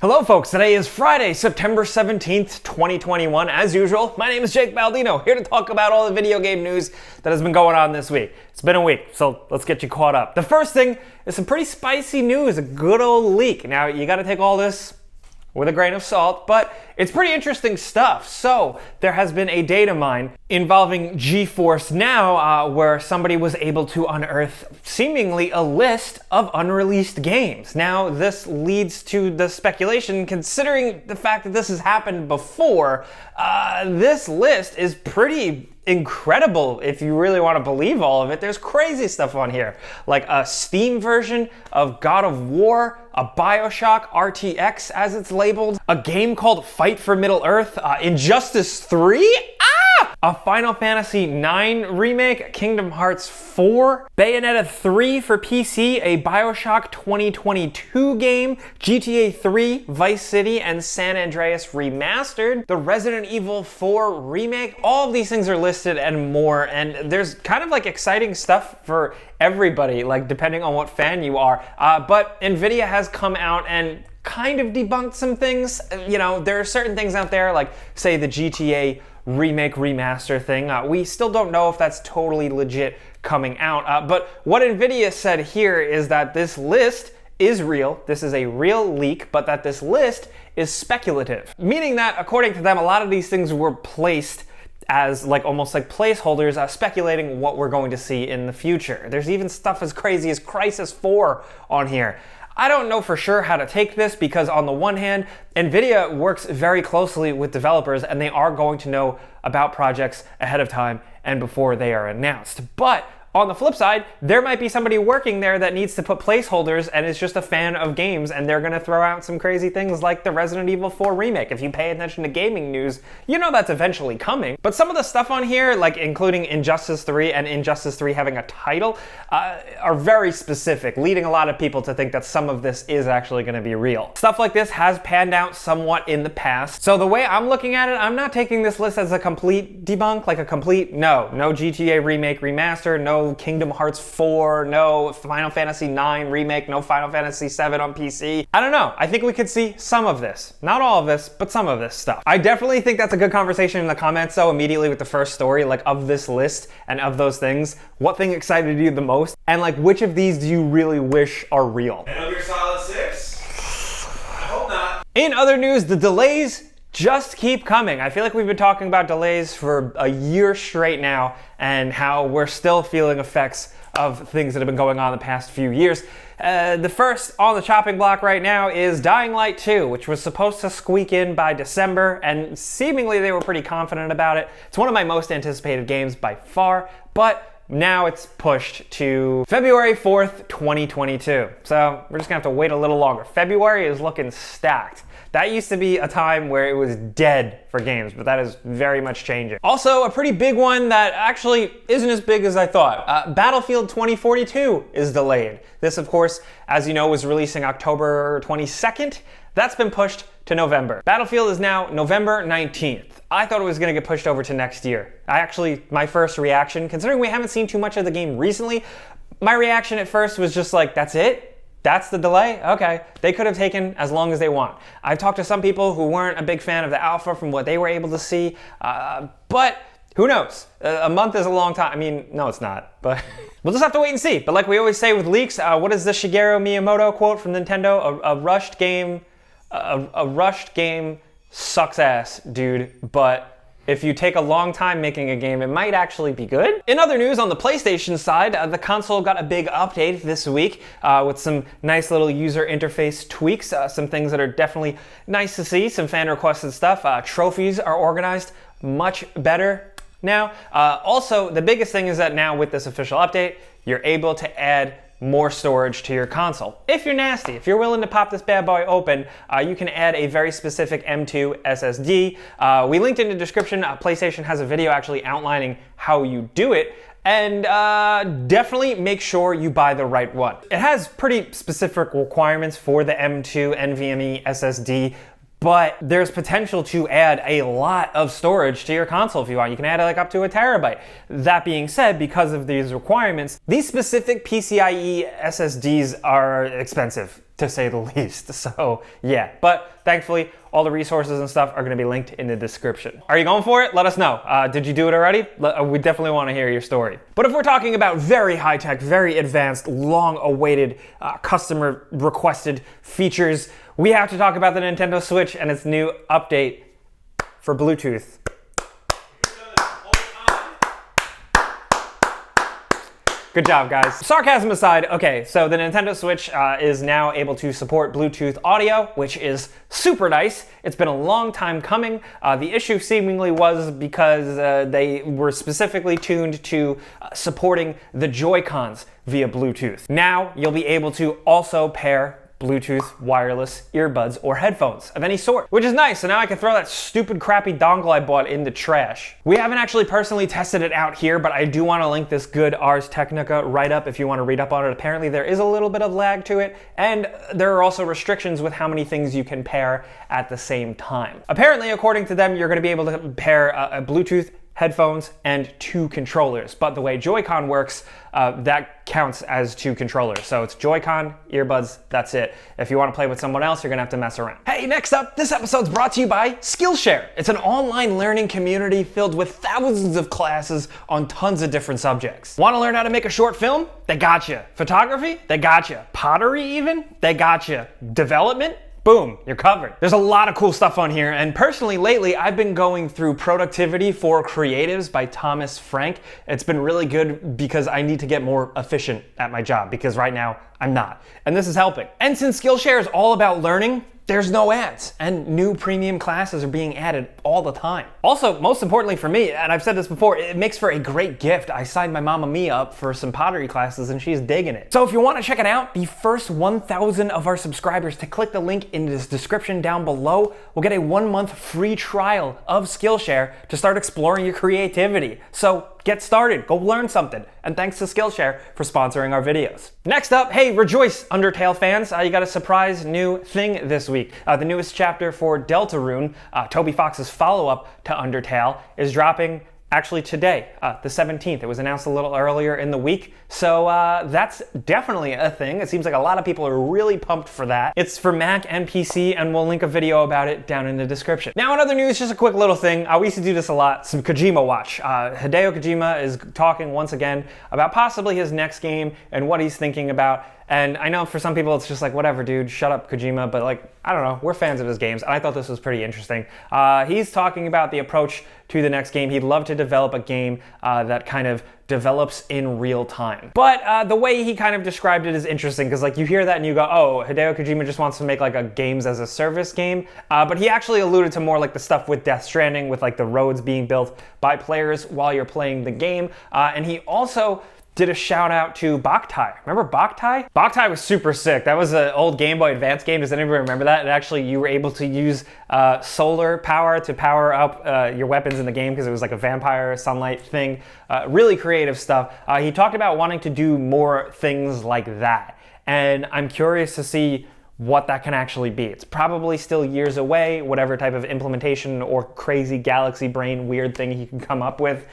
Hello folks, today is Friday, September 17th, 2021. As usual, my name is Jake Baldino, here to talk about all the video game news that has been going on this week. It's been a week, so let's get you caught up. The first thing is some pretty spicy news, a good old leak. Now, you gotta take all this with a grain of salt, but it's pretty interesting stuff. So there has been a data mine involving GeForce Now where somebody was able to unearth seemingly a list of unreleased games. Now this leads to the speculation, considering the fact that this has happened before, this list is pretty incredible if you really want to believe all of it. There's crazy stuff on here, like a Steam version of God of War, a BioShock RTX as it's labeled, a game called Fight for Middle-earth, Injustice 3, a Final Fantasy IX remake, Kingdom Hearts 4, Bayonetta 3 for PC, a BioShock 2022 game, GTA 3, Vice City, and San Andreas Remastered, the Resident Evil 4 remake. All of these things are listed and more, and there's kind of like exciting stuff for everybody, like depending on what fan you are. But Nvidia has come out and kind of debunked some things. You know, there are certain things out there, like say the GTA remake remaster thing. We still don't know if that's totally legit coming out. But what Nvidia said here is that this list is real. This is a real leak, but that this list is speculative. Meaning that, according to them, a lot of these things were placed as like almost like placeholders, speculating what we're going to see in the future. There's even stuff as crazy as Crysis 4 on here. I don't know for sure how to take this because on the one hand, Nvidia works very closely with developers and they are going to know about projects ahead of time and before they are announced. But on the flip side, there might be somebody working there that needs to put placeholders and is just a fan of games, and they're gonna throw out some crazy things like the Resident Evil 4 remake. If you pay attention to gaming news, you know that's eventually coming. But some of the stuff on here, like including Injustice 3 and Injustice 3 having a title, are very specific, leading a lot of people to think that some of this is actually gonna be real. Stuff like this has panned out somewhat in the past. So the way I'm looking at it, I'm not taking this list as a complete debunk, like a complete no GTA remake remaster, no Kingdom Hearts 4, no Final Fantasy IX remake, no Final Fantasy 7 on PC. I don't know. I think we could see some of this. Not all of this, but some of this stuff. I definitely think that's a good conversation in the comments, though, immediately with the first story, like of this list and of those things. What thing excited you the most? And like, which of these do you really wish are real? Metal Gear Solid 6? I hope not. In other news, the delays just keep coming. I feel like we've been talking about delays for a year straight now and how we're still feeling effects of things that have been going on the past few years. The first on the chopping block right now is Dying Light 2, which was supposed to squeak in by December, and seemingly they were pretty confident about it. It's one of my most anticipated games by far, but now it's pushed to February 4th, 2022. So we're just gonna have to wait a little longer. February is looking stacked. That used to be a time where it was dead for games, but that is very much changing. Also, a pretty big one that actually isn't as big as I thought. Battlefield 2042 is delayed. This, of course, as you know, was releasing October 22nd. That's been pushed to Battlefield is now November 19th. I thought it was gonna get pushed over to next year. My first reaction, considering we haven't seen too much of the game recently, my reaction at first was just like, that's it? That's the delay? Okay. They could have taken as long as they want. I've talked to some people who weren't a big fan of the alpha from what they were able to see, but who knows? A month is a long time. I mean, no, it's not, but we'll just have to wait and see. But like we always say with leaks, what is the Shigeru Miyamoto quote from Nintendo? A rushed game sucks ass, dude, but if you take a long time making a game, it might actually be good. In other news, on the PlayStation side, the console got a big update this week with some nice little user interface tweaks, some things that are definitely nice to see, some fan requested stuff. Trophies are organized much better now. Also, the biggest thing is that now with this official update, you're able to add more storage to your console. If you're nasty, if you're willing to pop this bad boy open, you can add a very specific M2 SSD. We linked in the description. PlayStation has a video actually outlining how you do it. And definitely make sure you buy the right one. It has pretty specific requirements for the M2 NVMe SSD, but there's potential to add a lot of storage to your console if you want. You can add like up to 1 terabyte. That being said, because of these requirements, these specific PCIe SSDs are expensive to say the least. So yeah, but thankfully all the resources and stuff are going to be linked in the description. Are you going for it? Let us know. Did you do it already? We definitely want to hear your story. But if we're talking about very high-tech, very advanced, long-awaited, customer-requested features, we have to talk about the Nintendo Switch and its new update for Bluetooth. Good job, guys. Sarcasm aside, okay, so the Nintendo Switch is now able to support Bluetooth audio, which is super nice. It's been a long time coming. The issue seemingly was because they were specifically tuned to supporting the Joy-Cons via Bluetooth. Now you'll be able to also pair Bluetooth wireless earbuds or headphones of any sort, which is nice. So now I can throw that stupid crappy dongle I bought in the trash. We haven't actually personally tested it out here, but I do want to link this good Ars Technica write-up if you want to read up on it. Apparently there is a little bit of lag to it, and there are also restrictions with how many things you can pair at the same time. Apparently, according to them, you're going to be able to pair a Bluetooth headphones and 2 controllers, but the way Joy-Con works, that counts as 2 controllers. So it's Joy-Con, earbuds, that's it. If you want to play with someone else, you're gonna have to mess around. Hey, next up, this episode's brought to you by Skillshare. It's an online learning community filled with thousands of classes on tons of different subjects. Want to learn how to make a short film? They got you. Photography? They got you. Pottery even? They got you. Development? Boom, you're covered. There's a lot of cool stuff on here, and personally lately I've been going through Productivity for Creatives by Thomas Frank. It's been really good because I need to get more efficient at my job because right now I'm not, and this is helping. And since Skillshare is all about learning, there's no ads, and new premium classes are being added all the time. Also, most importantly for me, and I've said this before, it makes for a great gift. I signed my Mamma Mia up for some pottery classes and she's digging it. So if you want to check it out, the first 1,000 of our subscribers to click the link in this description down below will get a 1-month free trial of Skillshare to start exploring your creativity. So get started, go learn something. And thanks to Skillshare for sponsoring our videos. Next up, hey, rejoice, Undertale fans. You got a surprise new thing this week. The newest chapter for Deltarune, Toby Fox's follow-up to Undertale, is dropping actually today, the 17th. It was announced a little earlier in the week, so that's definitely a thing. It seems like a lot of people are really pumped for that. It's for Mac and PC, and we'll link a video about it down in the description. Now in other news, just a quick little thing. We used to do this a lot, some Kojima watch. Hideo Kojima is talking once again about possibly his next game and what he's thinking about. And I know for some people it's just like, whatever, dude, shut up, Kojima, but like, I don't know, we're fans of his games, and I thought this was pretty interesting. He's talking about the approach to the next game. He'd love to develop a game that kind of develops in real time. But the way he kind of described it is interesting, because like you hear that and you go, oh, Hideo Kojima just wants to make like a games as a service game. But he actually alluded to more like the stuff with Death Stranding, with like the roads being built by players while you're playing the game. And he also did a shout out to Boktai. Remember Boktai? Boktai was super sick. That was an old Game Boy Advance game. Does anybody remember that? And actually you were able to use solar power to power up your weapons in the game because it was like a vampire sunlight thing. Really creative stuff. He talked about wanting to do more things like that. And I'm curious to see what that can actually be. It's probably still years away, whatever type of implementation or crazy galaxy brain weird thing he can come up with.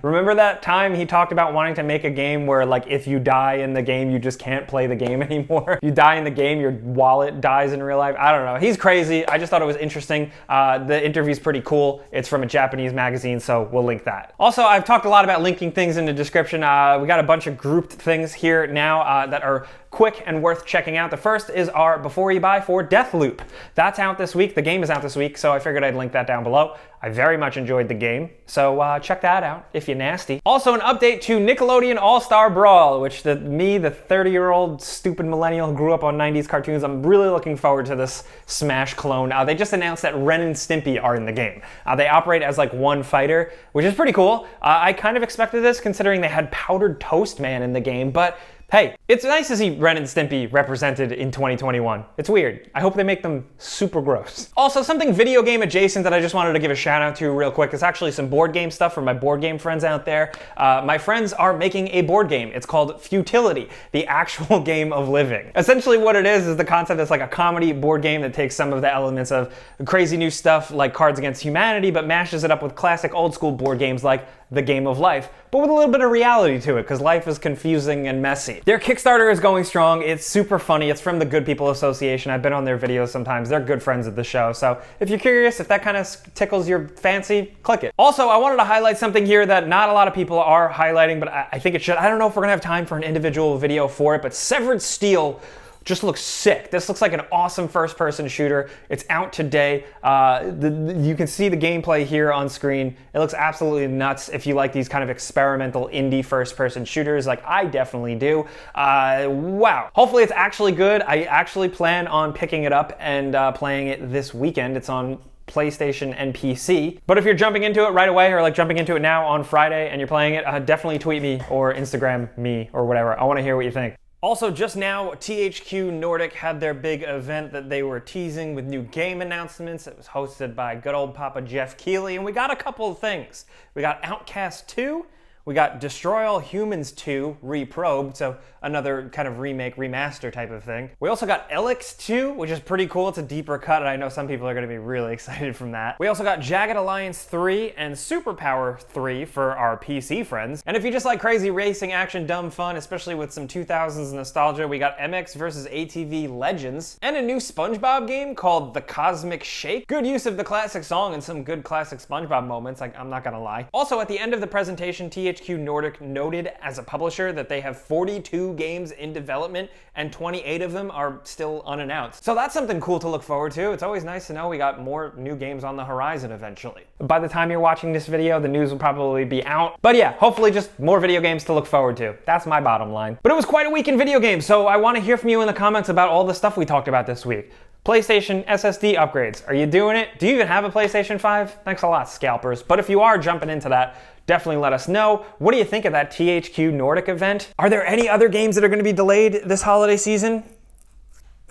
Remember that time he talked about wanting to make a game where like if you die in the game, you just can't play the game anymore? You die in the game, your wallet dies in real life? I don't know. He's crazy. I just thought it was interesting. The interview's pretty cool. It's from a Japanese magazine, so we'll link that. Also, I've talked a lot about linking things in the description. We got a bunch of grouped things here now that are quick and worth checking out. The first is our Before You Buy for Deathloop. That's out this week. The game is out this week, so I figured I'd link that down below. I very much enjoyed the game, so check that out if you're nasty. Also, an update to Nickelodeon All-Star Brawl, which the 30-year-old stupid millennial who grew up on 90s cartoons, I'm really looking forward to this Smash clone. They just announced that Ren and Stimpy are in the game. They operate as like one fighter, which is pretty cool. I kind of expected this considering they had Powdered Toast Man in the game, but hey, it's nice to see Ren and Stimpy represented in 2021. It's weird. I hope they make them super gross. Also, something video game adjacent that I just wanted to give a shout out to real quick is actually some board game stuff for my board game friends out there. My friends are making a board game. It's called Futility, the actual game of living. Essentially what it is the concept is like a comedy board game that takes some of the elements of crazy new stuff like Cards Against Humanity, but mashes it up with classic old school board games like the game of life, but with a little bit of reality to it, because life is confusing and messy. Their Kickstarter is going strong. It's super funny. It's from the Good People Association. I've been on their videos sometimes. They're good friends of the show. So if you're curious, if that kind of tickles your fancy, click it. Also, I wanted to highlight something here that not a lot of people are highlighting, but I think it should. I don't know if we're gonna have time for an individual video for it, but Severed Steel just looks sick. This looks like an awesome first-person shooter. It's out today. You can see the gameplay here on screen. It looks absolutely nuts if you like these kind of experimental indie first-person shooters like I definitely do. Wow. Hopefully it's actually good. I actually plan on picking it up and playing it this weekend. It's on PlayStation and PC. But if you're jumping into it right away, or like jumping into it now on Friday and you're playing it, definitely tweet me or Instagram me or whatever. I want to hear what you think. Also, just now, THQ Nordic had their big event that they were teasing with new game announcements. It was hosted by good old Papa Jeff Keighley, and we got a couple of things. We got Outcast 2, we got Destroy All Humans 2 Reprobed, so another kind of remake, remaster type of thing. We also got Elix 2, which is pretty cool. It's a deeper cut, and I know some people are going to be really excited from that. We also got Jagged Alliance 3 and Superpower 3 for our PC friends. And if you just like crazy racing, action, dumb fun, especially with some 2000s nostalgia, we got MX vs. ATV Legends, and a new SpongeBob game called The Cosmic Shake. Good use of the classic song and some good classic SpongeBob moments, I'm not gonna lie. Also, at the end of the presentation, THQ Nordic noted as a publisher that they have 42 games in development and 28 of them are still unannounced. So that's something cool to look forward to. It's always nice to know we got more new games on the horizon eventually. By the time you're watching this video, the news will probably be out. But yeah, hopefully just more video games to look forward to. That's my bottom line. But it was quite a week in video games, so I want to hear from you in the comments about all the stuff we talked about this week. PlayStation SSD upgrades. Are you doing it? Do you even have a PlayStation 5? Thanks a lot, scalpers. But if you are jumping into that, definitely let us know. What do you think of that THQ Nordic event? Are there any other games that are going to be delayed this holiday season?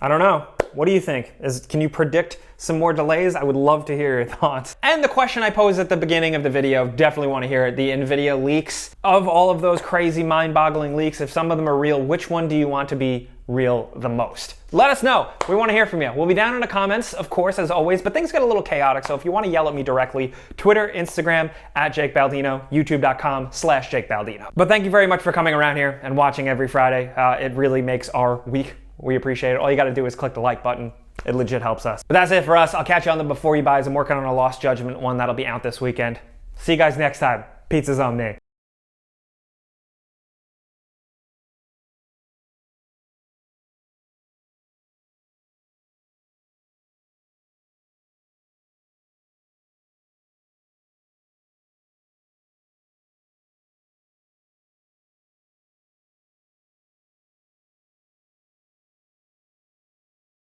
I don't know. What do you think? Can you predict some more delays? I would love to hear your thoughts. And the question I posed at the beginning of the video, definitely want to hear it. The Nvidia leaks. Of all of those crazy mind-boggling leaks, if some of them are real, which one do you want to be real the most? Let us know. We want to hear from you. We'll be down in the comments, of course, as always, but things get a little chaotic, so if you want to yell at me directly, Twitter, Instagram, @JakeBaldino, YouTube.com/JakeBaldino. But thank you very much for coming around here and watching every Friday. It really makes our week. We appreciate it. All you got to do is click the like button. It legit helps us. But that's it for us. I'll catch you on the Before You Buys. I'm working on a Lost Judgment one that'll be out this weekend. See you guys next time. Pizza's on me.